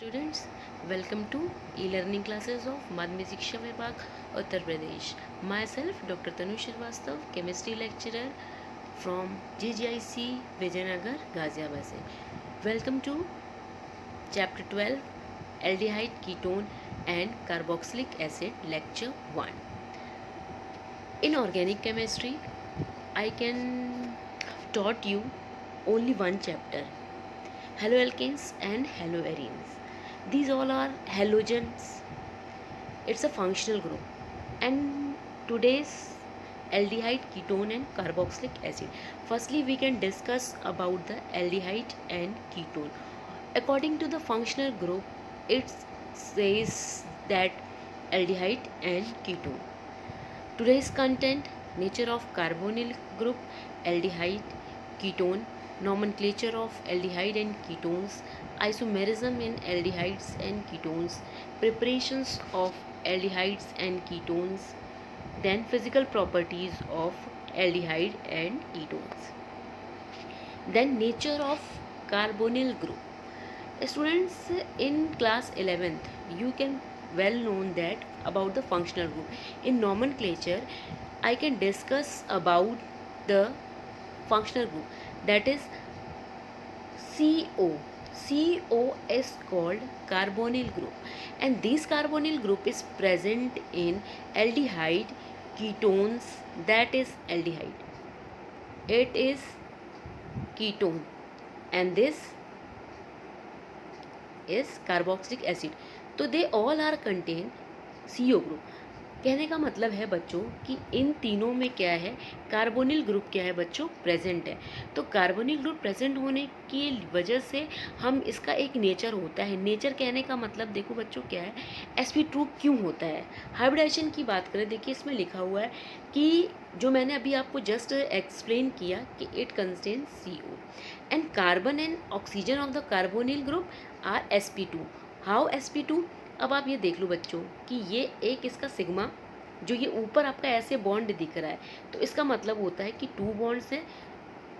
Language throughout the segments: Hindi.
students, welcome to e-learning classes of Madhyamik Shiksha Vibhag, Uttar Pradesh. Myself, Dr. Tanu Shrivastava, chemistry lecturer from JGIC Vijayanagar, Ghaziabad se. Welcome to chapter 12, aldehyde, ketone and carboxylic acid, lecture 1. In organic chemistry, I can taught you only one chapter, haloalkanes and haloarenes. These all are halogens. It's a functional group. And today's aldehyde, ketone and carboxylic acid. Firstly, we can discuss about the aldehyde and ketone. According to the functional group, it says that aldehyde and ketone. Today's content: nature of carbonyl group, aldehyde, ketone, nomenclature of aldehyde and ketones, isomerism in aldehydes and ketones, preparations of aldehydes and ketones, then physical properties of aldehyde and ketones. Then nature of carbonyl group. Students, in class 11th, you can well known that about the functional group. In nomenclature, I can discuss about the functional group, that is CO. CO is called carbonyl group, and this carbonyl group is present in aldehyde, ketones, that is aldehyde. It is ketone, and this is carboxylic acid. तो they all are contain CO group. कहने का मतलब है बच्चों कि इन तीनों में क्या है, कार्बोनिल ग्रुप क्या है बच्चों, प्रेजेंट है. तो कार्बोनिल ग्रुप प्रेजेंट होने की वजह से हम इसका एक नेचर होता है. नेचर कहने का मतलब देखो बच्चों क्या है, sp2 क्यों होता है. हाइब्रिडाइजेशन की बात करें, देखिए इसमें लिखा हुआ है कि जो मैंने अभी आपको जस्ट एक्सप्लेन किया कि it contains CO and carbon and oxygen of the carbonyl group are sp2. How sp2? अब आप ये देख लो बच्चों कि ये एक इसका सिग्मा, जो ये ऊपर आपका ऐसे बॉन्ड दिख रहा है, तो इसका मतलब होता है कि 2 बॉन्ड्स हैं,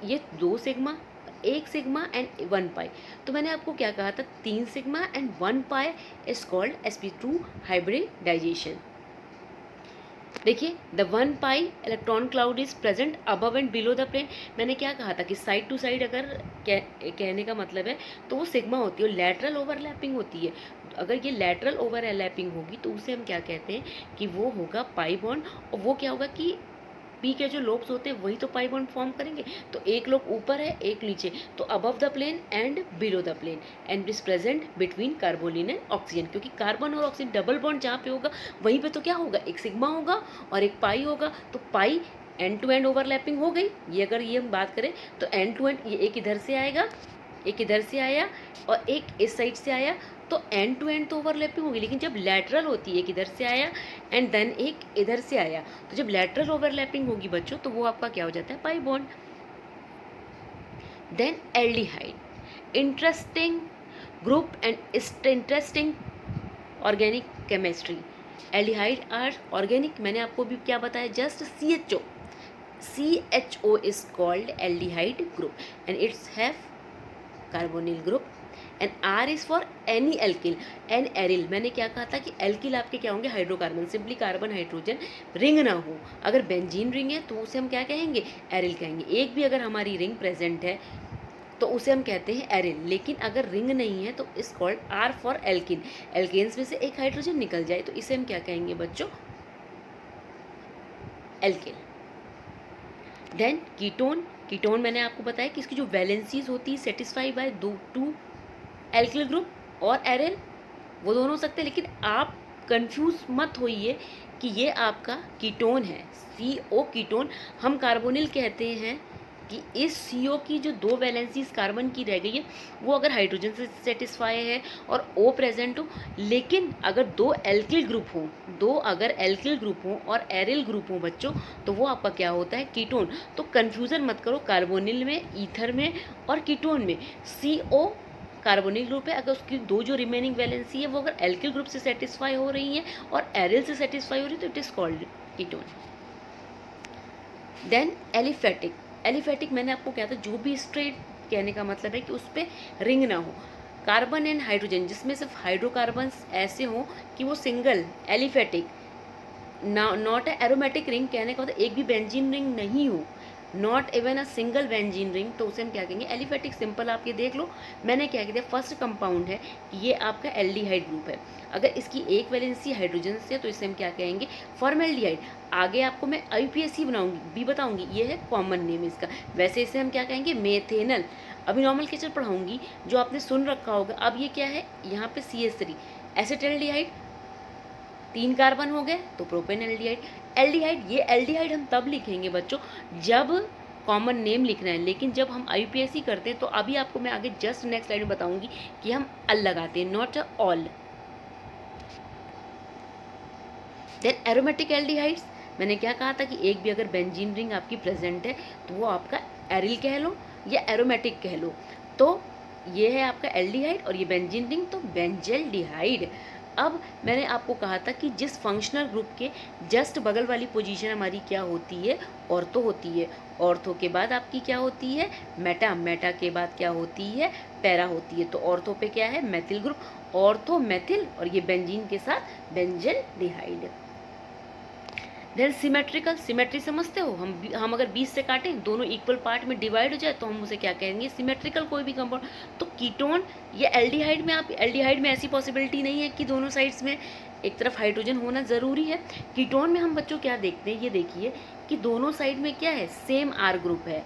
ये 2 सिग्मा, 1 सिग्मा एंड 1 पाई. तो मैंने आपको क्या कहा था, 3 sigma and 1 pi is called sp2 hybridisation. देखिए the 1 pi electron cloud is present above and below the plane. मैंने क्या कहा था कि साइड टू साइड अगर कहने का मतलब है तो वो सिग्मा होती है, लैटरल ओवरलैपिंग होती है. अगर ये लैटरल ओवरलैपिंग होगी तो उसे हम क्या कहते हैं कि वो होगा पाई बॉन्ड. और वो क्या होगा कि पी के जो लोब्स होते हैं वही तो पाई बॉन्ड फॉर्म करेंगे. तो एक लोब ऊपर है, एक नीचे, तो above the plane and below the plane, and is present between carbonyl and oxygen. क्योंकि कार्बन और ऑक्सीजन डबल बॉन्ड जहाँ पे होगा वहीं पे तो क्या होगा, एक सिग्मा होगा और एक पाई होगा. तो पाई एंड टू एंड ओवरलैपिंग हो गई. ये अगर ये हम बात करें तो एंड टू एंड, ये एक इधर से आएगा, एक इधर से आया और एक इस साइड से आया, तो एंड टू एंड तो ओवरलैपिंग होगी. लेकिन जब लैटरल होती है, एक इधर से आया एंड देन एक इधर से आया, तो जब लैटरल ओवरलैपिंग होगी बच्चों तो वो आपका क्या हो जाता है, pi bond. Then aldehyde, interesting group and interesting organic chemistry. Aldehyde are organic, मैंने आपको भी क्या बताया, just CHO is called aldehyde group and it's have carbonyl group. And R is for any alkyl and aryl. मैंने क्या कहा था कि एल्किल आपके क्या होंगे, hydrocarbon, simply carbon hydrogen ring ना हो. अगर बेंजीन रिंग है तो उसे हम क्या कहेंगे, एरिल कहेंगे. एक भी अगर हमारी रिंग प्रेजेंट है तो उसे हम कहते हैं एरिल. लेकिन अगर रिंग नहीं है तो is called R for alkene. Alkanes में से एक हाइड्रोजन निकल जाए तो इसे हम क्या कहेंगे बच्चों, एल्किल. Then ketone. कीटोन मैंने आपको बताया कि इसकी जो वैलेंसीज होती है सेटिस्फाई बाय 2 एल्किल ग्रुप और एरिल, वो दोनों हो सकते हैं. लेकिन आप कंफ्यूज मत होइए कि ये आपका कीटोन है, CO कीटोन. हम कार्बोनिल कहते हैं कि इस CO की जो 2 वैलेंसीज कार्बन की रह गई है वो अगर हाइड्रोजन से सेटिस्फाई है और O प्रेजेंट हो. लेकिन अगर 2 एल्किल ग्रुप हो, 2 अगर एल्किल ग्रुप हो और एरिल ग्रुप हो बच्चों, तो वो आपका क्या होता है, कीटोन. तो कन्फ्यूज़न मत करो, कार्बोनिल में, ईथर में और कीटोन में CO कार्बोनिल ग्रुप है. अगर उसकी 2 जो रिमेनिंग वैलेंसी है वो अगर एल्किल ग्रुप से सेटिस्फाई हो रही है और एरिल से सेटिस्फाई हो रही है तो it is called ketone. Then aliphatic. मैंने आपको क्या था, जो भी स्ट्रेट, कहने का मतलब है कि उस पर रिंग ना हो. कार्बन एंड हाइड्रोजन, जिसमें सिर्फ हाइड्रोकार्बन्स ऐसे हों कि वो single aliphatic, not a aromatic ring, कहने का मतलब एक भी बेंजीन रिंग नहीं हो, not even a single benzene ring, तो उसे हम क्या कहेंगे, एलिफेटिक। सिंपल आप ये देख लो, मैंने क्या किया, फर्स्ट कंपाउंड है कि ये आपका एल्डिहाइड ग्रुप है। अगर इसकी एक वैलेंसी हाइड्रोजन से है तो इसे हम क्या कहेंगे, फॉर्मेल्डिहाइड। आगे आपको मैं IUPAC बनाऊंगी भी बताऊंगी, ये है कॉमन नेम इसका। वैसे इसे हम क्या कहेंगे, मेथेनल। अभी नॉर्मल केचर पढ़ाऊंगी जो आपने सुन रखा होगा। अब ये क्या है, यहाँ पे CH3 एसिटाल्डिहाइड, 3 कार्बन हो गए तो प्रोपेन एल्डिहाइड। एल्डिहाइड, ये एल्डिहाइड हम तब लिखेंगे बच्चों जब कॉमन नेम लिखना है, लेकिन जब हम IUPAC करते हैं तो अभी आपको मैं आगे जस्ट नेक्स्ट स्लाइड में बताऊंगी कि हम अल लगाते हैं, not all. Then aromatic aldehydes, मैंने क्या कहा था कि एक भी अगर बेंजीन रिंग आपकी प्रेजेंट है तो वो आपका एरिल कह लो या एरोमेटिक कह लो। तो ये है आपका एल्डिहाइड और ये बेंजीन रिंग, तो बेंजल्डिहाइड। अब मैंने आपको कहा था कि जिस फंक्शनल ग्रुप के जस्ट बगल वाली पोजीशन हमारी क्या होती है, ऑर्थो होती है। ऑर्थो के बाद आपकी क्या होती है, मेटा। मेटा के बाद क्या होती है, पैरा होती है। तो ऑर्थो पे क्या है, मैथिल ग्रुप, ऑर्थो मैथिल, और ये बेंजीन के साथ बेंजल्डिहाइड। देन सिमेट्रिकल, सिमेट्री समझते हो, हम अगर 20 से काटें, दोनों इक्वल पार्ट में डिवाइड हो जाए तो हम उसे क्या कहेंगे, सिमेट्रिकल कोई भी कंपाउंड। तो कीटोन या एल्डिहाइड में, आप एल्डिहाइड में ऐसी पॉसिबिलिटी नहीं है कि दोनों साइड्स में एक तरफ हाइड्रोजन होना ज़रूरी है। कीटोन में हम बच्चों क्या देखते हैं, ये देखिए कि दोनों साइड में क्या है, सेम R ग्रुप है।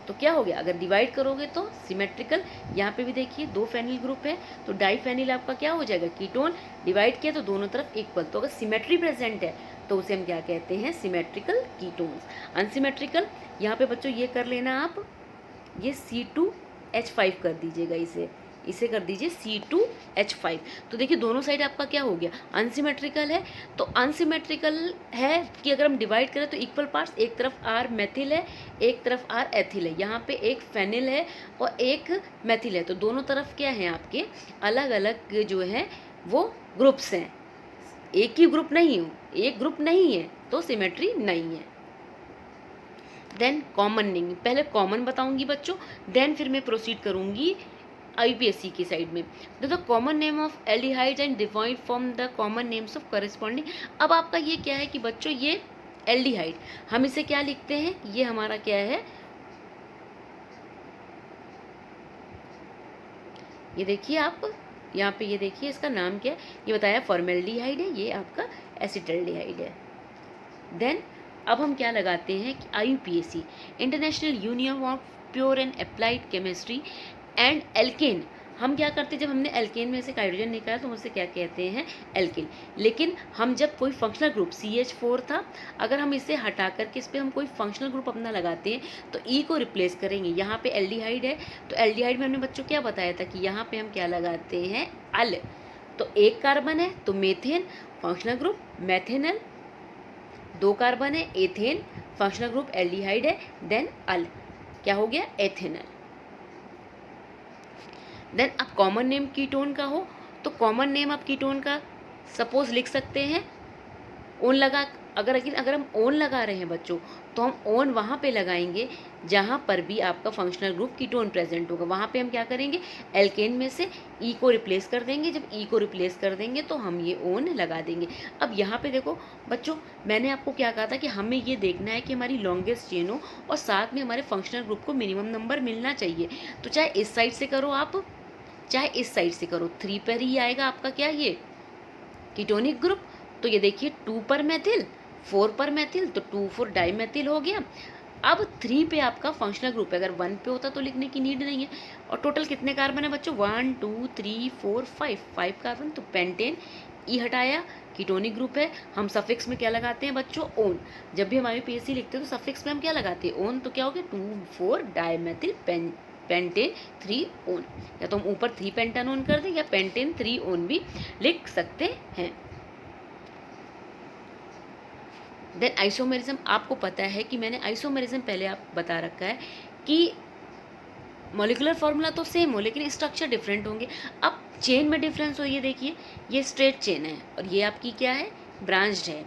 तो क्या हो गया, अगर डिवाइड करोगे तो सिमेट्रिकल। यहाँ पे भी देखिए 2 फेनिल ग्रुप है तो डाइफेनिल आपका क्या हो जाएगा, कीटोन। डिवाइड किया तो दोनों तरफ इक्वल, तो अगर सिमेट्री प्रेजेंट है तो उसे हम क्या कहते हैं, सिमेट्रिकल कीटोन्स। अनसिमेट्रिकल, यहाँ पे बच्चों ये कर लेना आप, ये C2H5 कर दीजिएगा, इसे कर दीजिए C2H5। तो देखिए दोनों साइड आपका क्या हो गया, अनसिमेट्रिकल है। तो अनसिमेट्रिकल है कि अगर हम डिवाइड करें तो इक्वल पार्ट्स, एक तरफ R मैथिल है, एक तरफ R एथिल है। यहाँ पे एक फेनिल है और एक मैथिल है, तो दोनों तरफ क्या है आपके, अलग अलग जो है वो ग्रुप्स हैं। एक ही ग्रुप नहीं हो, एक ग्रुप नहीं है तो सिमेट्री नहीं है। देन कॉमन नेम, पहले कॉमन बताऊंगी बच्चों, देन फिर मैं प्रोसीड करूंगी IUPAC की साइड में। The common name of aldehydes and defined from the common names of corresponding. अब आपका ये क्या है कि बच्चों ये एल्डिहाइड, हम इसे क्या लिखते हैं, ये हमारा क्या है, ये देखिए आप यहाँ पे, ये देखिए इसका नाम क्या है, ये बताया फॉर्मेल्डिहाइड है, ये आपका एसिटाल्डिहाइड है। देन अब हम क्या लगाते हैं कि IUPAC, international union of pure and applied chemistry and alkane. हम क्या करते हैं, जब हमने एल्केन में से हाइड्रोजन निकाला तो उसे क्या कहते हैं, एल्केन। लेकिन हम जब कोई फंक्शनल ग्रुप CH4 था, अगर हम इसे हटा करके इस पर हम कोई फंक्शनल ग्रुप अपना लगाते हैं तो E को रिप्लेस करेंगे। यहाँ पे एल्डिहाइड है तो एल्डिहाइड में हमने बच्चों क्या बताया था कि यहाँ पे हम क्या लगाते हैं, अल। तो एक कार्बन है तो मेथेन, फंक्शनल ग्रुप मैथेनल। 2 कार्बन है, एथेन, फंक्शनल ग्रुप एल्डिहाइड है, देन अल, क्या हो गया, एथेनल। देन अब कॉमन नेम कीटोन का हो तो कॉमन नेम आप कीटोन का सपोज लिख सकते हैं ओन लगा। अगर हम ओन लगा रहे हैं बच्चों तो हम ओन वहाँ पे लगाएंगे जहाँ पर भी आपका फंक्शनल ग्रुप कीटोन प्रेजेंट होगा, वहाँ पे हम क्या करेंगे, एल्केन में से E को रिप्लेस कर देंगे। जब E को रिप्लेस कर देंगे तो हम ये ओन लगा देंगे। अब यहाँ पे देखो बच्चों, मैंने आपको क्या कहा था कि हमें ये देखना है कि हमारी लॉन्गेस्ट चेन हो और साथ में हमारे फंक्शनल ग्रुप को मिनिमम नंबर मिलना चाहिए। तो चाहे इस साइड से करो आप, चाहे इस साइड से करो, 3 पर ही आएगा आपका क्या, ये कीटोनिक ग्रुप। तो ये देखिए 2 पर मैथिल, 4 पर मैथिल, तो 2,4 डाइमेथिल हो गया। अब 3 पे आपका फंक्शनल ग्रुप है, अगर 1 पे होता तो लिखने की नीड नहीं है। और टोटल कितने कार्बन है बच्चों, 1 2 3 4 5 कार्बन। तो पेंटेन, ई हटाया, कीटोनिक ग्रुप है। हम सफिक्स में क्या लगाते हैं बच्चों, ओन। जब भी हमारी IUPAC लिखते हैं तो सफिक्स में हम क्या लगाते हैं, ओन। तो क्या हो गया, 2,4 डाइमेथिल पेंटेन 3 ओन। या तो हम ऊपर 3 पेंटानोन कर दें या पेंटेन 3 ओन भी लिख सकते हैं। देन आइसोमेरिज्म, आपको पता है कि मैंने आइसोमेरिज्म पहले आप बता रखा है कि मॉलिक्यूलर फॉर्मूला तो सेम हो लेकिन स्ट्रक्चर डिफरेंट होंगे। अब चेन में डिफरेंस हो, ये देखिए ये स्ट्रेट चेन है और ये आपकी क्या है, ब्रांच्ड है।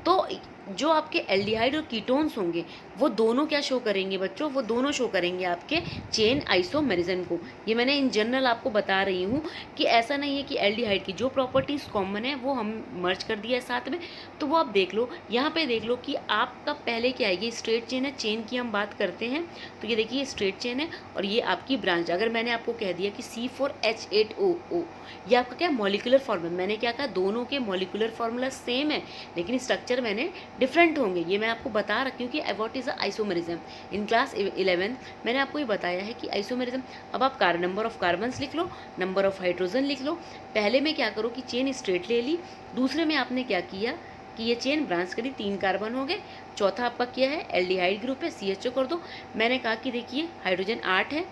तो जो आपके एल्डिहाइड और कीटोन्स होंगे वो दोनों क्या शो करेंगे बच्चों, वो दोनों शो करेंगे आपके चेन आइसोमेरिज्म को। ये मैंने इन जनरल आपको बता रही हूँ कि ऐसा नहीं है कि एल्डिहाइड की जो प्रॉपर्टीज़ कॉमन है वो हम मर्ज कर दिया है साथ में। तो वो आप देख लो, यहाँ पे देख लो कि आपका पहले क्या है, ये स्ट्रेट चेन है, चेन की हम बात करते हैं तो ये देखिए स्ट्रेट चेन है और ये आपकी ब्रांच। अगर मैंने आपको कह दिया कि C4H8OO, ये आपका क्या मॉलिकुलर फॉर्मूला, मैंने क्या कहा, दोनों के मॉलिकुलर फार्मूला सेम है लेकिन स्ट्रक्चर मैंने डिफरेंट होंगे। ये मैं आपको बता रखी हूँ कि what is isomerism. In class 11 मैंने आपको ये बताया है कि आइसोमेरिज्म। अब आप नंबर ऑफ कार्बन्स लिख लो, नंबर ऑफ हाइड्रोजन लिख लो। पहले में क्या करो कि चेन स्ट्रेट ले ली, दूसरे में आपने क्या किया कि ये चेन ब्रांच करी, 3 कार्बन हो गए। चौथा आपका क्या है, एल्डिहाइड ग्रुप है, CHO कर दो। मैंने कहा कि देखिए हाइड्रोजन 8 है,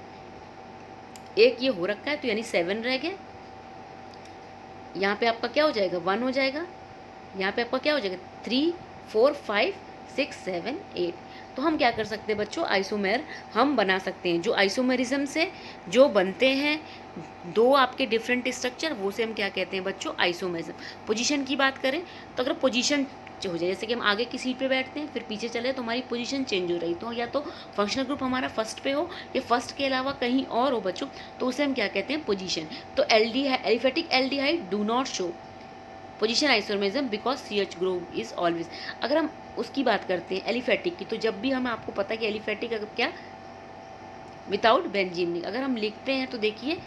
एक ये हो रखा है तो यानी 7 रह गए। यहाँ पे आपका क्या हो जाएगा, 1 हो जाएगा। यहाँ पे आपका क्या हो जाएगा, 3 4 5 6 7 8। तो हम क्या कर सकते हैं बच्चों, आइसोमेर हम बना सकते हैं। जो आइसोमेरिज्म से जो बनते हैं दो आपके डिफरेंट स्ट्रक्चर, वो से हम क्या कहते हैं बच्चों, आइसोमेरिज्म। पोजीशन की बात करें तो अगर पोजीशन हो जाए, जैसे कि हम आगे की सीट पे बैठते हैं फिर पीछे चले तो हमारी पोजीशन चेंज हो रही, तो या तो फंक्शनल ग्रुप हमारा फर्स्ट पे हो या फर्स्ट के अलावा कहीं और हो बच्चों, तो उसे हम क्या कहते हैं, पोजीशन। तो aliphatic aldehyde do not show position isomerism because CH group is always. अगर हम उसकी बात करते हैं एलिफेटिक की, तो जब भी हम आपको पता है कि एलिफेटिक अगर क्या विदाउट बेंजीन अगर हम लिखते हैं तो देखिए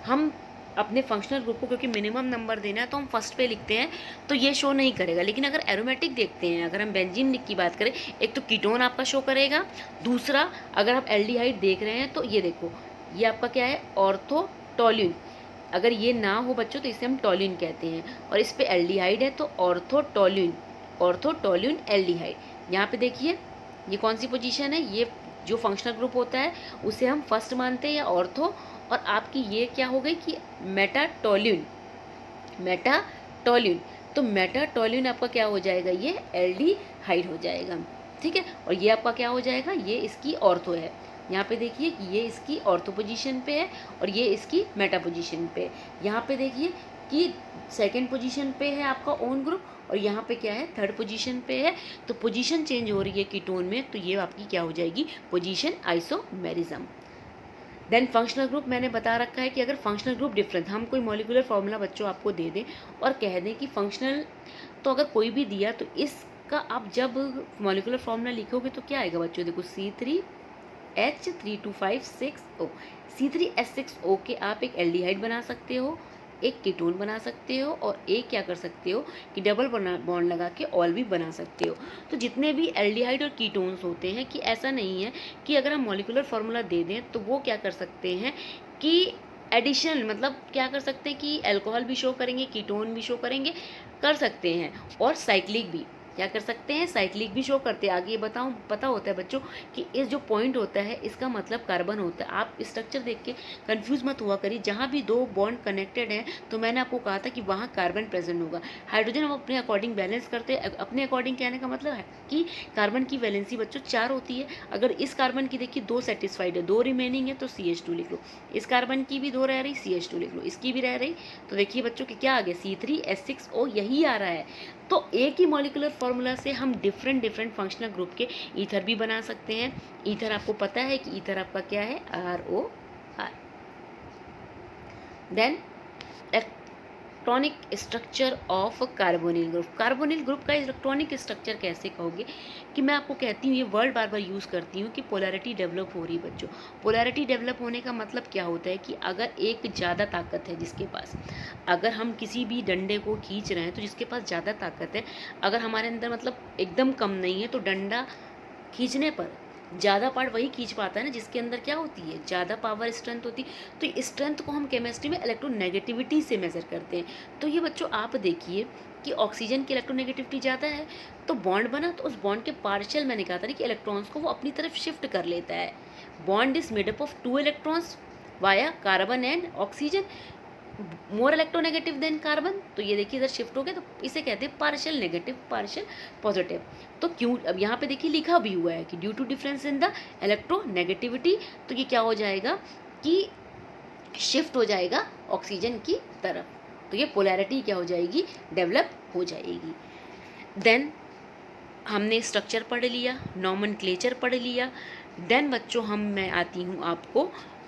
हम अपने फंक्शनल ग्रुप को क्योंकि मिनिमम नंबर देना है तो हम फर्स्ट पे लिखते हैं तो ये शो नहीं करेगा। लेकिन अगर एरोमेटिक देखते हैं, अगर हम बेंजीन की बात करें, एक तो कीटोन आपका शो करेगा, दूसरा अगर आप एल्डिहाइड देख रहे हैं तो ये देखो ये आपका क्या है, ऑर्थो टॉल्यून। अगर ये ना हो बच्चों तो इसे हम टॉल्यून कहते हैं, और इस पे एल्डिहाइड है तो ऑर्थो टॉल्यून एल्डिहाइड। यहाँ पे देखिए ये कौन सी पोजीशन है, ये जो फंक्शनल ग्रुप होता है उसे हम फर्स्ट मानते हैं या ऑर्थो, और आपकी ये क्या हो गई कि मेटाटोल्यून। तो मेटाटोल्यून आपका क्या हो जाएगा, ये एल्डिहाइड हो जाएगा, ठीक है। और ये आपका क्या हो जाएगा, ये इसकी ऑर्थो है। यहाँ पे देखिए कि ये इसकी ऑर्थो पोजीशन पे है और ये इसकी मेटा पोजीशन पे। यहाँ पे देखिए कि सेकंड पोजीशन पे है आपका ओन ग्रुप और यहाँ पे क्या है, थर्ड पोजीशन पे है। तो पोजीशन चेंज हो रही है कीटोन में, तो ये आपकी क्या हो जाएगी, position isomerism. Then functional group मैंने बता रखा है कि अगर फंक्शनल ग्रुप डिफरेंट, हम कोई मॉलिक्यूलर फार्मूला बच्चों आपको दे दें और कह दें कि फंक्शनल, तो अगर कोई भी दिया तो इसका आप जब मॉलिक्यूलर फार्मूला लिखोगे तो क्या आएगा बच्चों, देखो C3H3256O, C3H6O के आप एक एल्डिहाइड बना सकते हो, एक कीटोन बना सकते हो, और एक क्या कर सकते हो कि डबल बॉन्ड लगा के ऑल भी बना सकते हो। तो जितने भी एल्डिहाइड और कीटोन्स होते हैं कि ऐसा नहीं है कि अगर हम मॉलिक्यूलर फार्मूला दे दें तो वो क्या कर सकते हैं कि एडिशन, मतलब क्या कर सकते हैं कि अल्कोहल भी शो करेंगे, कीटोन भी शो करेंगे, कर सकते हैं, और साइक्लिक भी क्या कर सकते हैं, साइक्लिक भी शो करते हैं। आगे ये बताऊँ, पता होता है बच्चों कि इस जो पॉइंट होता है इसका मतलब कार्बन होता है। आप स्ट्रक्चर देख के कंफ्यूज मत हुआ करिए, जहाँ भी दो बॉन्ड कनेक्टेड हैं तो मैंने आपको कहा था कि वहाँ कार्बन प्रेजेंट होगा। हाइड्रोजन हम अपने अकॉर्डिंग बैलेंस करते हैं, अपने अकॉर्डिंग कहने का मतलब है कि कार्बन की वैलेंसी बच्चों 4 होती है। अगर इस कार्बन की देखिए 2 सेटिस्फाइड है, 2 रिमेनिंग है तो CH2 लिख लो, इस कार्बन की भी 2 रह रही, CH2 लिख लो, इसकी भी रह रही, तो देखिए बच्चों कि क्या आ गया, C3H6O यही आ रहा है। तो एक ही मॉलिक्यूलर फार्मूला से हम डिफरेंट फंक्शनल ग्रुप के ईथर भी बना सकते हैं। ईथर आपको पता है कि ईथर आपका क्या है, ROR। Then electronic structure of carbonyl group. Carbonyl group का इलेक्ट्रॉनिक स्ट्रक्चर कैसे कहोगे कि मैं आपको कहती हूँ, ये वर्ड बार बार यूज़ करती हूँ कि पोलैरिटी डेवलप हो रही है बच्चों। पोलैरिटी डेवलप होने का मतलब क्या होता है कि अगर एक ज़्यादा ताकत है जिसके पास, अगर हम किसी भी डंडे को खींच रहे हैं तो जिसके पास ज़्यादा ताकत है, अगर हमारे अंदर मतलब एकदम कम नहीं है तो डंडा खींचने पर ज़्यादा पार्ट वही खींच पाता है ना जिसके अंदर क्या होती है, ज़्यादा पावर स्ट्रेंथ होती। तो स्ट्रेंथ को हम केमिस्ट्री में इलेक्ट्रोनेगेटिविटी से मेजर करते हैं। तो ये बच्चों आप देखिए कि ऑक्सीजन की इलेक्ट्रोनेगेटिविटी ज़्यादा है तो बॉन्ड बना, तो उस बॉन्ड के पार्शियल, मैंने कहा था कि इलेक्ट्रॉन्स को वो अपनी तरफ शिफ्ट कर लेता है। Bond is made up of 2 electrons via carbon and oxygen, more electronegative than carbon. तो ये देखिए इधर शिफ्ट हो गया, तो इसे कहते हैं पार्शियल नेगेटिव पार्शियल पॉजिटिव। तो क्यों, अब यहाँ पे देखिए लिखा भी हुआ है कि due to difference in the electronegativity, तो ये क्या हो जाएगा कि शिफ्ट हो जाएगा ऑक्सीजन की तरफ, तो ये पोलैरिटी क्या हो जाएगी, डेवलप हो जाएगी। देन हमने स्ट्रक्चर पढ़ लिया, नॉमेनक्लेचर पढ़ लिया। देन बच्चों मैं आती हूँ आपको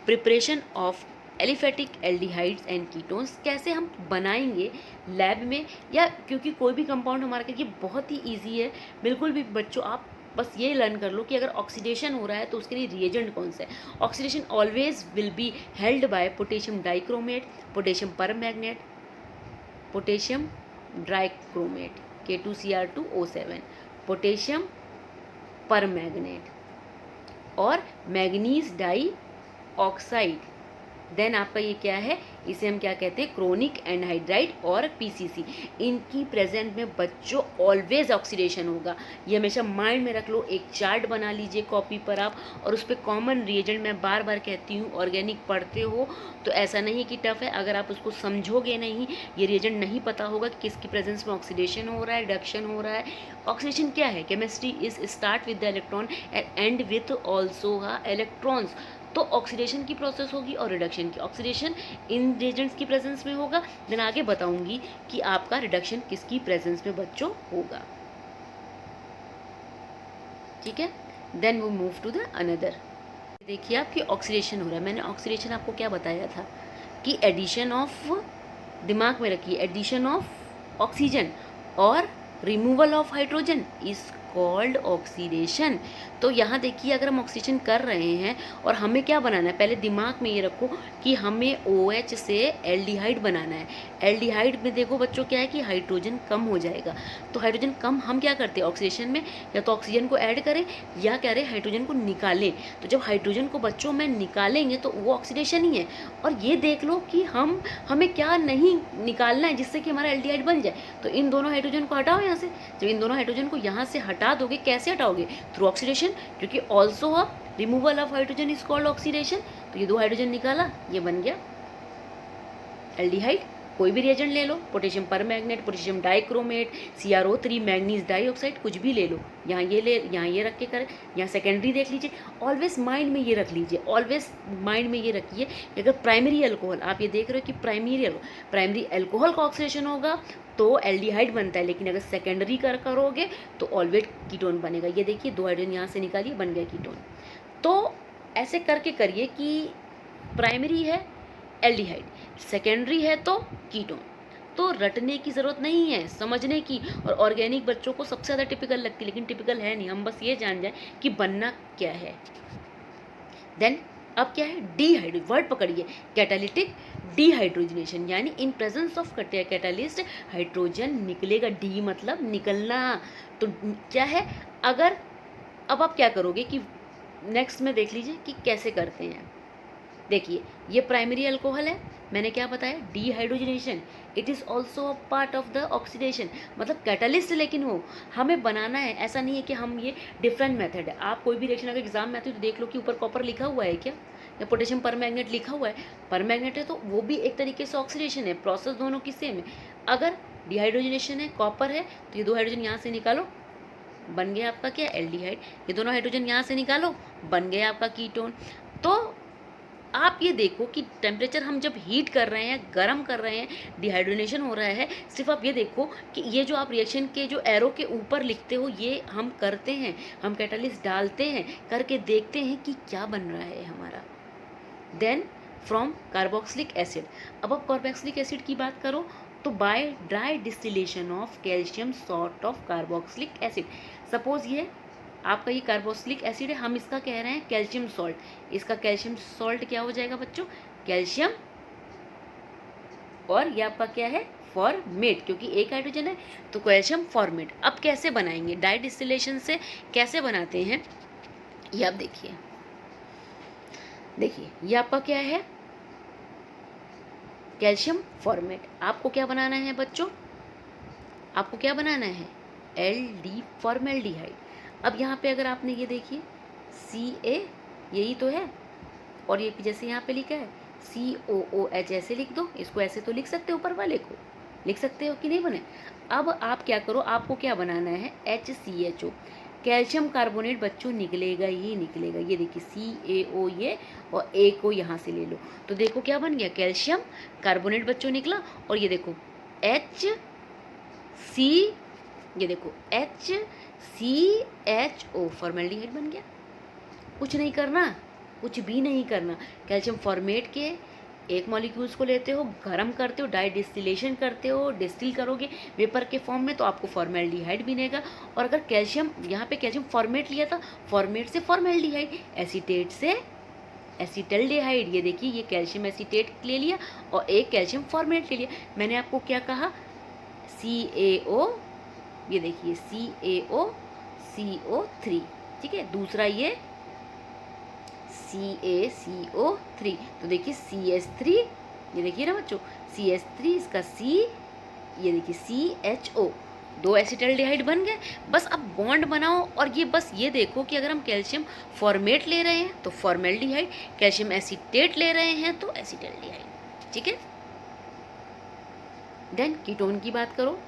preparation of aliphatic aldehydes and ketones, कैसे हम बनाएंगे लैब में, या क्योंकि कोई भी कंपाउंड हमारे के लिए बहुत ही ईजी है। बिल्कुल भी बच्चों आप बस ये लर्न कर लो कि अगर ऑक्सीडेशन हो रहा है तो उसके लिए रिएजेंट कौन सा है। Oxidation always will be held by potassium dichromate, potassium permanganate, potassium dichromate K2Cr2O7, potassium permanganate और मैग्नीज डाई ऑक्साइड। देन आपका ये क्या है, इसे हम क्या कहते हैं, क्रोनिक एनहाइड्राइड और पीसीसी। इनकी प्रेजेंट में बच्चों ऑलवेज ऑक्सीडेशन होगा। ये हमेशा माइंड में रख लो। एक चार्ट बना लीजिए कॉपी पर आप, और उस पर कॉमन रिएजेंट, मैं बार बार कहती हूँ ऑर्गेनिक पढ़ते हो तो ऐसा नहीं कि टफ है, अगर आप उसको समझोगे नहीं, ये रिएजेंट नहीं पता होगा कि किसकी प्रेजेंस में ऑक्सीडेशन हो रहा है, रिडक्शन हो रहा है। ऑक्सीडेशन क्या है, chemistry is start with the electron and with also electrons. तो ऑक्सीडेशन की प्रोसेस होगी और रिडक्शन की। ऑक्सीडेशन इन रिएजेंट्स की प्रेजेंस में होगा, देन आगे बताऊंगी कि आपका रिडक्शन किसकी प्रेजेंस में बच्चों होगा। ठीक है, देन वो मूव टू द अनदर। देखिए आपकी ऑक्सीडेशन हो रहा है। मैंने ऑक्सीडेशन आपको क्या बताया था कि एडिशन ऑफ, दिमाग में रखिए, एडिशन ऑफ ऑक्सीजन और removal of hydrogen is called oxidation. तो यहाँ देखिए अगर हम ऑक्सीडेशन कर रहे हैं और हमें क्या बनाना है, पहले दिमाग में ये रखो कि हमें OH से एल्डिहाइड बनाना है। एल्डिहाइड में देखो बच्चों क्या है कि हाइड्रोजन कम हो जाएगा। तो हाइड्रोजन कम हम क्या करते हैं ऑक्सीडेशन में, या तो ऑक्सीजन को ऐड करें या कह रहे हाइड्रोजन को निकालें। तो जब हाइड्रोजन को बच्चों में निकालेंगे तो वो ऑक्सीडेशन ही है। और ये देख लो कि हमें क्या नहीं निकालना है जिससे कि हमारा एल्डिहाइड बन जाए। तो इन दोनों हाइड्रोजन को हटाओ यहाँ से। जब इन दोनों हाइड्रोजन को यहाँ से हटा दोगे, कैसे हटाओगे, थ्रू ऑक्सीडेशन, क्योंकि also removal of hydrogen is called oxidation. तो ये दो हाइड्रोजन निकाला, ये बन गया एल्डिहाइड। कोई भी रिएजेंट ले लो, potassium permanganate, potassium dichromate, CrO3, manganese dioxide, कुछ भी ले लो। यहाँ ये रख के करें, यहाँ सेकेंडरी देख लीजिए। ऑलवेज माइंड में ये रख लीजिए, ऑलवेज माइंड में ये रखिए कि अगर प्राइमरी अल्कोहल, आप ये देख रहे हो कि प्राइमरी अल्कोहल का ऑक्सीडेशन होगा तो एल्डिहाइड बनता है, लेकिन अगर सेकेंडरी करोगे तो ऑलवेज कीटोन बनेगा। ये देखिए दो हाइड्रोजन यहाँ से निकालिए, बन गया कीटोन। तो ऐसे करके करिए कि प्राइमरी है एल्डिहाइड, सेकेंडरी है तो कीटोन। तो रटने की ज़रूरत नहीं है, समझने की। और ऑर्गेनिक बच्चों को सबसे ज़्यादा टिपिकल लगती है, लेकिन टिपिकल है नहीं। हम बस ये जान जाए कि बनना क्या है। देन अब क्या है, डीहाइड्रो, वर्ड पकड़िए, कैटालिटिक डिहाइड्रोजनेशन, यानी in presence of catalyst hydrogen निकलेगा। डी मतलब निकलना। तो क्या है, अगर अब आप क्या करोगे कि नेक्स्ट में देख लीजिए कि कैसे करते हैं। देखिए ये प्राइमरी अल्कोहल है, मैंने क्या बताया, dehydrogenation. It is also a part of the oxidation, मतलब कैटलिस्ट। लेकिन वो हमें बनाना है, ऐसा नहीं है कि हम ये डिफरेंट मेथड है। आप कोई भी रिएक्शन अगर एग्जाम में आती है तो देख लो कि ऊपर कॉपर लिखा हुआ है क्या, या पोटेशियम परमैंगनेट लिखा हुआ है। परमैंगनेट है तो वो भी एक तरीके से ऑक्सीडेशन है, प्रोसेस दोनों की सेम है। अगर डिहाइड्रोजनेशन है, कॉपर है, तो ये दो हाइड्रोजन यहाँ से निकालो, बन गया आपका क्या, एल्डिहाइड। ये दोनों हाइड्रोजन यहाँ से निकालो, बन गया आपका कीटोन। तो आप ये देखो कि टेम्परेचर हम जब हीट कर रहे हैं, गर्म कर रहे हैं, डिहाइड्रोनेशन हो रहा है। सिर्फ आप ये देखो कि ये जो आप रिएक्शन के जो एरो के ऊपर लिखते हो, ये हम करते हैं, हम कैटालिस्ट डालते हैं, करके देखते हैं कि क्या बन रहा है हमारा। Then from carboxylic acid. अब आप कार्बोक्सिलिक एसिड की बात करो तो by dry distillation of calcium salt of carboxylic acid. Suppose ये आपका ये कार्बोक्सिलिक एसिड है, हम इसका कह रहे हैं कैल्शियम सॉल्ट। इसका कैल्शियम सॉल्ट क्या हो जाएगा बच्चों, कैल्शियम, और ये आपका क्या है, फॉर्मेट, क्योंकि एक हाइड्रोजन है तो कैल्शियम फॉर्मेट। अब कैसे बनाएंगे, डाई डिस्टिलेशन से कैसे बनाते हैं ये आप देखिए। देखिए ये आपका क्या है, कैल्शियम फॉर्मेट। आपको क्या बनाना है बच्चों, आपको क्या बनाना है, LD फॉर्मेल्डिहाइड। अब यहाँ पे अगर आपने ये देखिए Ca, यही तो है, और ये जैसे यहाँ पे लिखा है COOH, ऐसे लिख दो इसको, ऐसे तो लिख सकते हो, ऊपर वाले को लिख सकते हो कि नहीं बने। अब आप क्या करो, आपको क्या बनाना है, HCHO, कैल्शियम कार्बोनेट बच्चों निकलेगा ही निकलेगा। ये देखिए CaO ये, और A को यहाँ से ले लो, तो देखो क्या बन गया, कैल्शियम कार्बोनेट बच्चों निकला। और ये देखो HC, ये देखो CHO फॉर्मेल्डिहाइड बन गया। कुछ नहीं करना, कुछ भी नहीं करना। कैल्शियम फॉर्मेट के एक मॉलिक्यूल्स को लेते हो, गर्म करते हो, डाई डिस्टिलेशन करते हो, डिस्टिल करोगे वेपर के फॉर्म में तो आपको फॉर्मेल्डिहाइड बनेगा। और अगर कैल्शियम यहाँ पे कैल्शियम फॉर्मेट लिया था, फॉर्मेट से फॉर्मेल्डिहाइड, एसीटेट से एसिटल्डिहाइड। ये देखिए ये कैल्शियम एसीटेट ले लिया और एक कैल्शियम फॉर्मेट ले लिया। मैंने आपको क्या कहा, CaO, ये देखिए CaO CO3, ठीक है। दूसरा ये CaCO3, तो देखिए CH3, ये देखिए ना बच्चों CH3, इसका C, ये देखिए CHO, 2 एसिटल्डिहाइड बन गए। बस अब बॉन्ड बनाओ और ये बस ये देखो कि अगर हम कैल्शियम फॉर्मेट ले रहे हैं तो फॉर्मेल्डिहाइड, कैल्शियम एसीटेट ले रहे हैं तो एसिटल्डिहाइड, ठीक है। देन कीटोन की बात करो।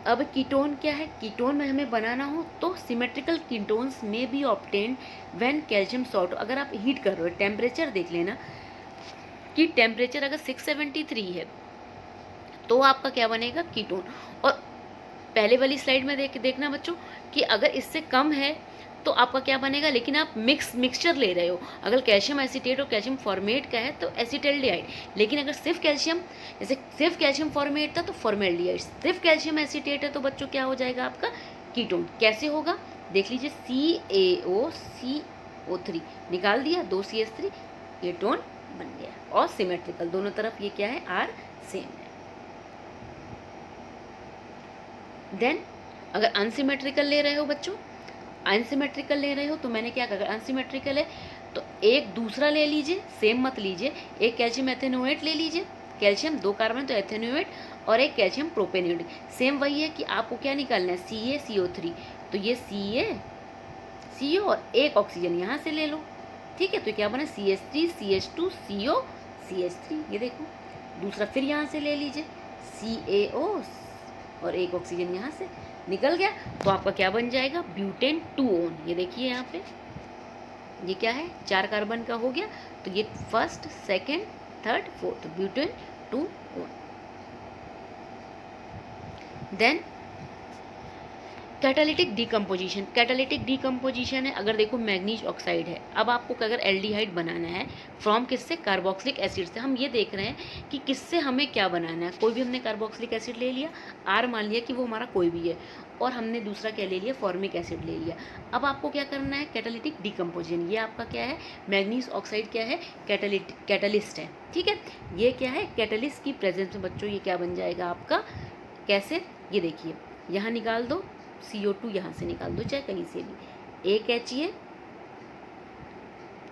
अब कीटोन क्या है, कीटोन में हमें बनाना हो तो सिमेट्रिकल कीटोन्स में B obtained when calcium salt. अगर आप हीट कर रहे हो, टेम्परेचर देख लेना कि टेम्परेचर अगर 673 है तो आपका क्या बनेगा, कीटोन। और पहले वाली स्लाइड में देखना बच्चों कि अगर इससे कम है तो आपका क्या बनेगा, लेकिन आप मिक्सचर ले रहे हो। अगर कैल्शियम एसीटेट और कैल्शियम फॉर्मेट का है तो एसिटल्डिहाइड, लेकिन अगर सिर्फ कैल्शियम, जैसे सिर्फ कैल्शियम फॉर्मेट था तो फॉर्मेल्डिहाइड, सिर्फ कैल्शियम एसीटेट है तो बच्चों क्या हो जाएगा आपका, कीटोन। कैसे होगा देख लीजिए, CaOCO3 निकाल दिया, 2 CH3, कीटोन बन गया। और सिमेट्रिकल दोनों तरफ ये क्या है, R सेम है। देन अगर अनसिमेट्रिकल ले रहे हो बच्चों, अनसिमेट्रिकल ले रहे हो तो मैंने क्या कहा, अगर अनसिमेट्रिकल है तो एक दूसरा ले लीजिए, सेम मत लीजिए। एक कैल्शियम एथेनोएट ले लीजिए, कैल्शियम 2 कार्बन तो एथेनोएट, और एक कैल्शियम प्रोपेनोएट। सेम वही है कि आपको क्या निकालना है, CaCO3, तो ये CaCO और एक ऑक्सीजन यहाँ से ले लो, ठीक है। तो क्या बना, CH3 CH2 CO CH3, ये देखो। दूसरा फिर यहाँ से ले लीजिए, CaO और एक ऑक्सीजन यहाँ से निकल गया, तो आपका क्या बन जाएगा, ब्यूटेन 2-ओन। ये देखिए यहाँ पे ये क्या है, 4 कार्बन का हो गया, तो ये first, second, third, fourth, butane 2-ओन। Then catalytic decomposition. Catalytic decomposition है, अगर देखो मैग्नीज ऑक्साइड है, अब आपको अगर एल्डिहाइड बनाना है फ्रॉम किससे, कार्बोक्सिलिक एसिड से। हम ये देख रहे हैं कि किससे हमें क्या बनाना है। कोई भी हमने कार्बोक्सिलिक एसिड ले लिया, R मान लिया कि वो हमारा कोई भी है, और हमने दूसरा क्या ले लिया, फॉर्मिक एसिड ले लिया। अब आपको क्या करना है, कैटालिटिक डिकम्पोजिशन। ये आपका क्या है, मैग्नीज ऑक्साइड क्या है, कैटलिस्ट है, ठीक है। ये क्या है, कैटलिस्ट की प्रेजेंस में बच्चों ये क्या बन जाएगा आपका, कैसे, ये देखिए यहाँ निकाल दो, CO2 यहाँ से निकाल दो, चाहे कहीं से भी, एक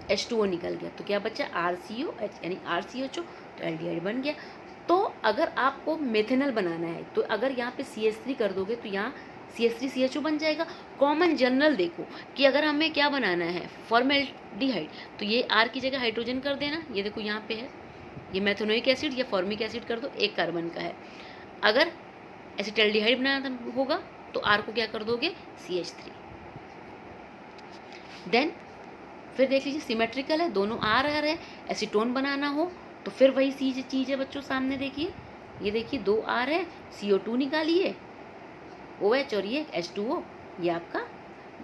H2O निकल गया, तो क्या बचा, RCOH, यानी RCHO, तो एल्डिहाइड बन गया। तो अगर आपको मेथेनॉल बनाना है तो अगर यहाँ पे CH3 कर दोगे तो यहाँ CH3CHO बन जाएगा। कॉमन जनरल देखो कि अगर हमें क्या बनाना है, फॉर्मेल्डिहाइड, तो ये R की जगह हाइड्रोजन कर देना, ये देखो यहाँ पे है, ये मेथेनोइक एसिड या फॉर्मिक एसिड कर दो, 1 कार्बन का है। अगर एसिटल्डिहाइड बनाना होगा तो R को क्या कर दोगे, CH3। देन फिर देख लीजिए सिमेट्रिकल है, दोनों R है। एसीटोन बनाना हो तो फिर वही चीज़ है बच्चों, सामने देखिए, ये देखिए 2 R है, CO2 निकालिए, OH और ये H2O, ये आपका।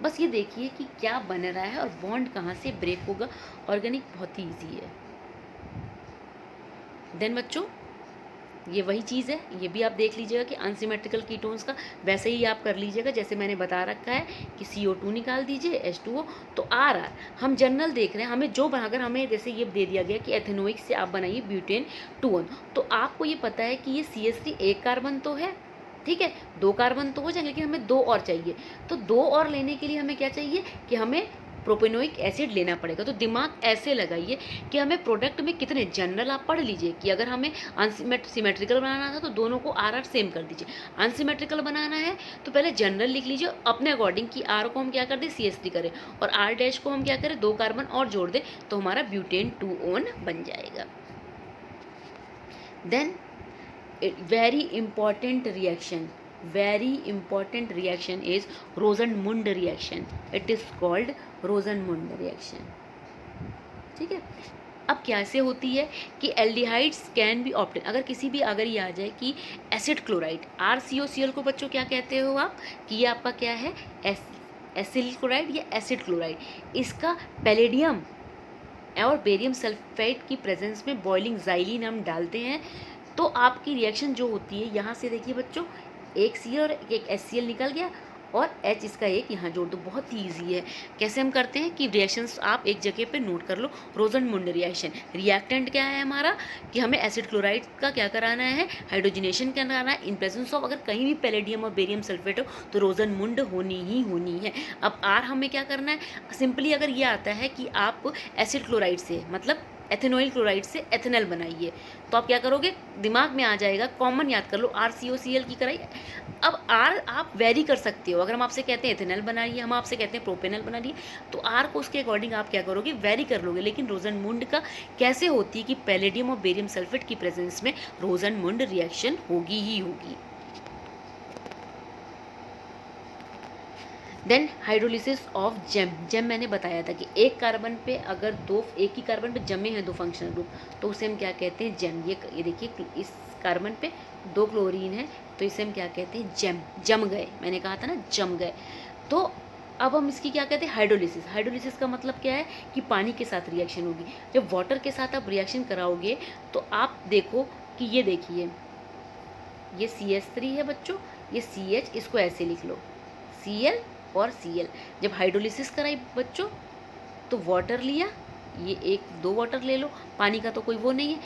बस ये देखिए कि क्या बन रहा है और बॉन्ड कहाँ से ब्रेक होगा। ऑर्गेनिक बहुत ही ईजी है। देन बच्चों ये वही चीज़ है, ये भी आप देख लीजिएगा कि अनसिमेट्रिकल कीटोन्स का वैसे ही आप कर लीजिएगा जैसे मैंने बता रखा है कि CO2 निकाल दीजिए, H2O, तो R हम जनरल देख रहे हैं। हमें जो अगर हमें जैसे ये दे दिया गया कि एथेनोइक से आप बनाइए ब्यूटेन 2-1, तो आपको ये पता है कि ये CH3 1 कार्बन तो है, ठीक है, 2 कार्बन तो हो जाएंगे, लेकिन हमें 2 और चाहिए। तो 2 और लेने के लिए हमें क्या चाहिए कि हमें प्रोपेनोइक एसिड लेना पड़ेगा। तो दिमाग ऐसे लगाइए कि हमें प्रोडक्ट में कितने, जनरल आप पढ़ लीजिए कि अगर हमें सिमेट्रिकल बनाना था तो दोनों को R सेम कर दीजिए। अनसिमेट्रिकल बनाना है तो पहले जनरल लिख लीजिए अपने अकॉर्डिंग कि R को हम क्या कर दें, CH3 करें, और R डैश को हम क्या करें, 2 कार्बन और जोड़ दें, तो हमारा ब्यूटेन 2-ON बन जाएगा। Then very important reaction is Rosenmund reaction. It is called Rosenmund reaction, ठीक है। अब कैसे होती है कि एल्डिहाइड्स कैन बी ऑप्टेन, अगर ये आ जाए कि एसिड क्लोराइड, RCOCl को बच्चों क्या कहते हो आप, कि ये आपका क्या है, एसिल क्लोराइड या एसिड क्लोराइड। इसका पैलेडियम और बेरियम सल्फाइड की प्रेजेंस में बॉइलिंग ज़ाइलिन हम डालते हैं, तो आपकी रिएक्शन जो होती है, यहाँ से देखिए बच्चों, एक Cl और एक HCl निकल गया और H इसका एक यहाँ जोड़ दो। बहुत ही ईजी है। कैसे हम करते हैं कि रिएक्शंस आप एक जगह पे नोट कर लो। रोजनमुंड रिएक्शन, रिएक्टेंट क्या है हमारा, कि हमें एसिड क्लोराइड का क्या कराना है, हाइड्रोजनेशन कराना है इन प्रेजेंस ऑफ, अगर कहीं भी पैलेडियम और बेरियम सल्फेट हो तो रोजनमुंड होनी ही होनी है। अब R हमें क्या करना है, सिंपली अगर ये आता है कि आप एसिड क्लोराइड से, मतलब एथेनॉइल क्लोराइड से एथेनॉल बनाइए, तो आप क्या करोगे, दिमाग में आ जाएगा, कॉमन याद कर लो, RCOCl की कराई। अब R आप वेरी कर सकते हो, अगर हम आपसे कहते हैं एथेनॉल बनाइए, हम आपसे कहते हैं प्रोपेनॉल बनाइए, तो R को उसके अकॉर्डिंग आप क्या करोगे, वेरी कर लोगे। लेकिन रोजनमुंड का कैसे होती है कि पैलेडियम और बेरियम सल्फेट की प्रेजेंस में रोजनमुंड रिएक्शन होगी ही होगी। Then hydrolysis of gem, gem मैंने बताया था कि एक कार्बन पे अगर एक ही कार्बन पे जमे हैं दो फंक्शनल ग्रुप, तो उसे हम क्या कहते हैं, जेम। ये देखिए, इस कार्बन पे 2 क्लोरीन है, तो इसे हम क्या कहते हैं, जेम, जम गए। मैंने कहा था ना, जम गए। तो अब हम इसकी क्या कहते हैं, हाइड्रोलिसिस। हाइड्रोलिसिस का मतलब क्या है कि पानी के साथ रिएक्शन होगी। जब वाटर के साथ आप रिएक्शन कराओगे तो आप देखो कि ये देखिए, ये CH3 है बच्चों, ये CH, इसको ऐसे लिख लो, Cl और Cl। जब हाइड्रोलिसिस कराई बच्चों तो वाटर लिया, ये 1-2 वाटर ले लो, पानी का तो कोई वो नहीं है,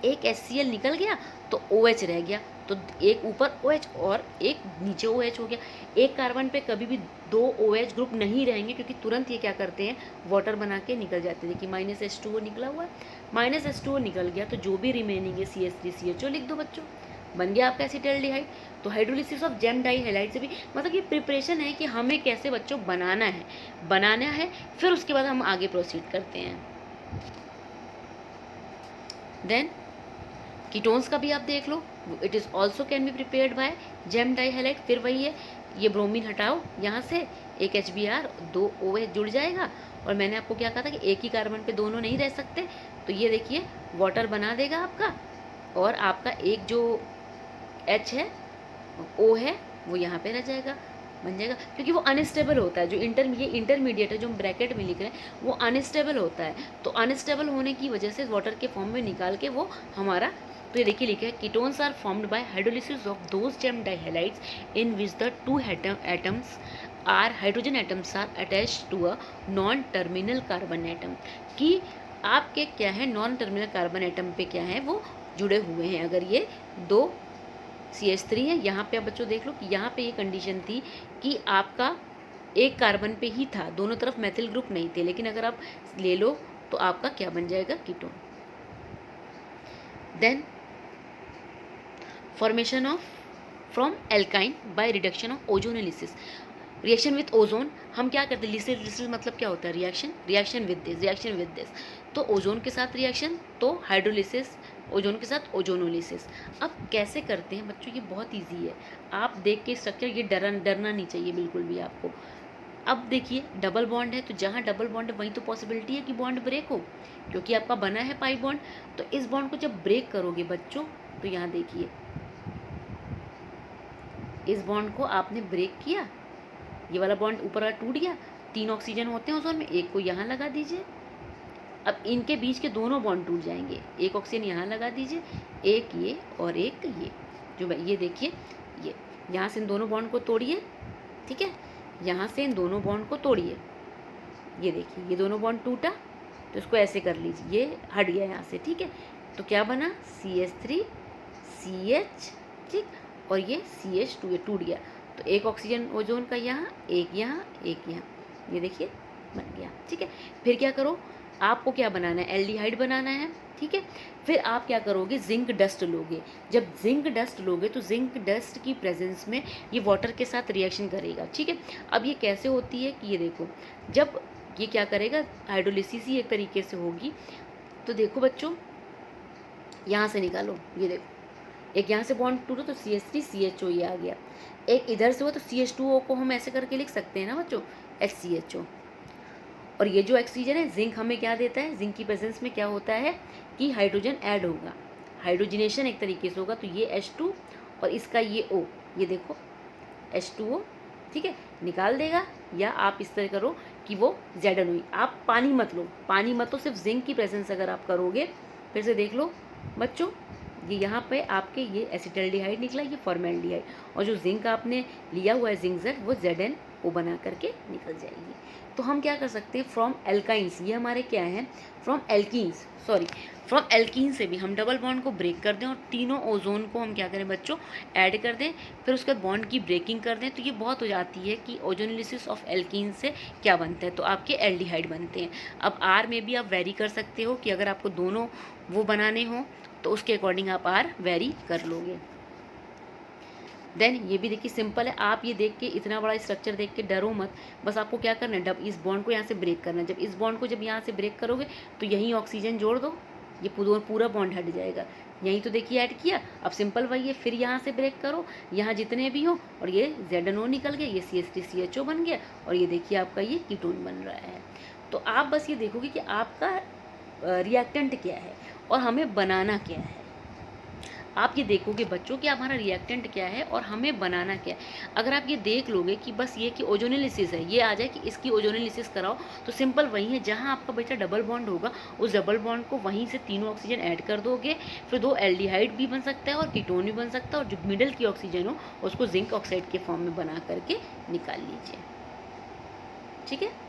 एक HCl निकल गया तो OH रह गया, तो एक ऊपर OH और एक नीचे OH हो गया। एक कार्बन पे कभी भी 2 OH ग्रुप नहीं रहेंगे, क्योंकि तुरंत ये क्या करते हैं, वाटर बना के निकल जाते हैं। देखिए -H2O निकला हुआ है, -H2O निकल गया, तो जो भी रिमेनिंग है CH3CHO लिख दो बच्चों, बन गया आपका एसिटाल्डिहाइड। तो हाइड्रोलिसिस ऑफ जेम डाइहैलाइड से भी मतलब ये प्रिपरेशन है कि हमें कैसे बच्चों बनाना है, फिर उसके बाद हम आगे प्रोसीड करते हैं। देन कीटोन्स का भी आप देख लो, it is also can be prepared by gem dihalide. फिर वही है, ये ब्रोमीन हटाओ यहाँ से, एक HBr, 2 OH जुड़ जाएगा। और मैंने आपको क्या कहा था कि एक ही कार्बन पे दोनों नहीं रह सकते, तो ये देखिए वाटर बना देगा आपका, और आपका एक जो H है, O है, वो यहाँ पे रह जाएगा, बन जाएगा, क्योंकि वो अनस्टेबल होता है। जो ये इंटरमीडिएट है जो हम ब्रैकेट में लिख रहे हैं, वो अनस्टेबल होता है। तो अनस्टेबल होने की वजह से वाटर के फॉर्म में निकाल के वो हमारा, तो ये देखिए लिखा है, ketones are formed by hydrolysis of those gem dihalides in which the 2 atoms are hydrogen atoms are attached to a non terminal carbon atom. कि आपके क्या है, नॉन टर्मिनल कार्बन एटम पे क्या है, वो जुड़े हुए हैं। अगर ये 2 CH3 है, यहाँ पे आप बच्चों देख लो कि यहाँ पे ये कंडीशन थी कि आपका एक कार्बन पे ही था, दोनों तरफ मेथिल ग्रुप नहीं थे, लेकिन अगर आप ले लो तो आपका क्या बन जाएगा, ketone. Then formation of from alkyne by reduction of ozonolysis, reaction with ozone. हम क्या करते हैं, लिसिस मतलब क्या होता है, रिएक्शन विद दिस। तो ओजोन के साथ रिएक्शन, तो हाइड्रोलिसिस, ओजोन के साथ ओजोनोलिसिस। अब कैसे करते हैं बच्चों, ये बहुत इजी है, आप देख के स्ट्रक्चर, ये डरना नहीं चाहिए बिल्कुल भी आपको। अब देखिए डबल बॉन्ड है, तो जहाँ डबल बॉन्ड है वहीं तो पॉसिबिलिटी है कि बॉन्ड ब्रेक हो, क्योंकि आपका बना है पाई बॉन्ड। तो इस बॉन्ड को जब ब्रेक करोगे बच्चों, तो यहाँ देखिए इस बॉन्ड को आपने ब्रेक किया, ये वाला बॉन्ड ऊपर वाला टूट गया, 3 ऑक्सीजन होते हैं ओजोन में, एक को यहाँ लगा दीजिए। अब इनके बीच के दोनों बॉन्ड टूट जाएंगे, एक ऑक्सीजन यहाँ लगा दीजिए, एक ये और एक ये, जो ये देखिए, ये यहाँ से इन दोनों बॉन्ड को तोड़िए, ठीक है, यहाँ से इन दोनों बॉन्ड को तोड़िए, ये देखिए ये दोनों बॉन्ड टूटा, तो इसको ऐसे कर लीजिए, ये हट गया यहाँ से, ठीक है। तो क्या बना, CH3 CH, ठीक, और ये CH2, ये टूट गया, तो एक ऑक्सीजन ओजोन का यहाँ, एक यहाँ, एक यहाँ, ये देखिए बन गया, ठीक है। फिर क्या करो, आपको क्या बनाना है, एल्डिहाइड बनाना है, ठीक है। फिर आप क्या करोगे, जिंक डस्ट लोगे। जब जिंक डस्ट लोगे तो जिंक डस्ट की प्रेजेंस में ये वाटर के साथ रिएक्शन करेगा, ठीक है। अब ये कैसे होती है कि ये देखो, जब ये क्या करेगा, हाइड्रोलिसिस ही एक तरीके से होगी। तो देखो बच्चों, यहाँ से निकालो, ये देखो एक यहाँ से बॉन्ड टूटो तो CH3 CHO ये आ गया, एक इधर से हुआ तो CH2O को हम ऐसे करके लिख सकते हैं ना बच्चों, HCHO। और ये जो ऑक्सीजन है, जिंक हमें क्या देता है, जिंक की प्रेजेंस में क्या होता है कि हाइड्रोजन ऐड होगा, हाइड्रोजनेशन एक तरीके से होगा। तो ये H2 और इसका ये O, ये देखो H2O, ठीक है, निकाल देगा। या आप इस तरह करो कि वो ZnO, आप पानी मत लो, पानी मत लो, सिर्फ जिंक की प्रेजेंस अगर आप करोगे, फिर से देख लो बच्चों, ये यहाँ पे आपके ये एसिटल्डिहाइड निकला, ये फॉर्मेल्डिहाइड, और जो जिंक आपने लिया हुआ है जिंक जेड, वो ZnO बना करके निकल जाएगी। तो हम क्या कर सकते हैं, फ्रॉम एल्काइंस, ये हमारे क्या हैं, from alkenes, sorry from alkene से भी हम डबल बॉन्ड को ब्रेक कर दें और तीनों ओजोन को हम क्या करें बच्चों, ऐड कर दें, फिर उसके बाद बॉन्ड की ब्रेकिंग कर दें, तो ये बहुत हो जाती है कि ओजोनोलिसिस ऑफ एल्कीन से क्या बनता है, तो आपके एल्डिहाइड बनते हैं। अब आर में भी आप वेरी कर सकते हो कि अगर आपको दोनों वो बनाने हो तो उसके अकॉर्डिंग आप आर वेरी कर लोगे। देन ये भी देखिए सिंपल है, आप ये देख के इतना बड़ा स्ट्रक्चर देख के डरो मत, बस आपको क्या करना है, इस बॉन्ड को यहाँ से ब्रेक करना है। जब इस बॉन्ड को जब यहाँ से ब्रेक करोगे तो यहीं ऑक्सीजन जोड़ दो, ये पूरा बॉन्ड हट जाएगा। यहीं तो देखिए ऐड किया, अब सिंपल वही है, फिर यहाँ से ब्रेक करो, यहाँ जितने भी हो, और ये ZnO निकल गया, ये CH3CHO बन गया, और ये देखिए आपका ये कीटोन बन रहा है। तो आप बस ये देखोगे कि आपका रिएक्टेंट क्या है और हमें बनाना क्या है। आप ये देखोगे बच्चों कि हमारा रिएक्टेंट क्या है और हमें बनाना क्या है। अगर आप ये देख लोगे कि बस ये कि ओजोनोलिसिस है, ये आ जाए कि इसकी ओजोनोलिसिस कराओ, तो सिंपल वही है, जहाँ आपका बच्चा डबल बॉन्ड होगा उस डबल बॉन्ड को वहीं से तीनों ऑक्सीजन ऐड कर दोगे, फिर 2 एल्डिहाइड भी बन सकता है और कीटोन भी बन सकता है, और जो मिडल की ऑक्सीजन हो उसको जिंक ऑक्साइड के फॉर्म में बना करके निकाल लीजिए। ठीक है।